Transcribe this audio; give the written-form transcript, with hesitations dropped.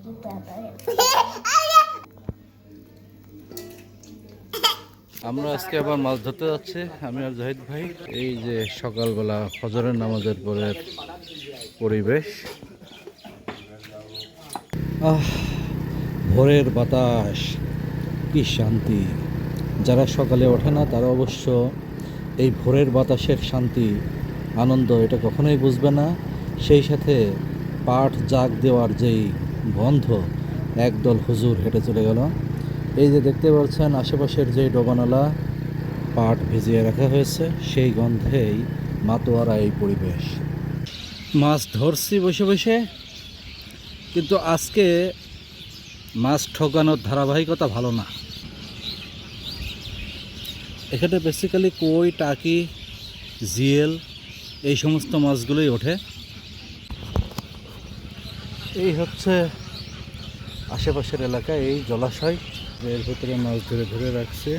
আমরা আজকে আবার মাছ ধরতে যাচ্ছি, আমি আর জাহিদ ভাই। এই যে সকালবেলা ফজরের নামাজের পরের পরিবেশ। ভোরের বাতাস, কি শান্তি। যারা সকালে ওঠে না তারা অবশ্য এই ভোরের বাতাসের শান্তি, আনন্দ এটা কখনোই বুঝবে না। সেই সাথে পাট জাগ দেওয়ার যেই গন্ধ, একদল হুজুর হেঁটে চলে গেল। এই যে দেখতে পাচ্ছেন আশেপাশের যে ডোবানালা পাট ভিজিয়ে রাখা হয়েছে, সেই গন্ধেই মাতোয়ারা এই পরিবেশ। মাছ ধরছি বসে বসে, কিন্তু আজকে মাছ ঠকানোর ধারাবাহিকতা ভালো না। এখানে বেসিক্যালি কই, টাকি, জিয়েল এই সমস্ত মাছগুলোই ওঠে। এই হচ্ছে আশেপাশের এলাকায় এই জলাশয়, এর ভিতরে মাছ ধরে ধরে রাখছে।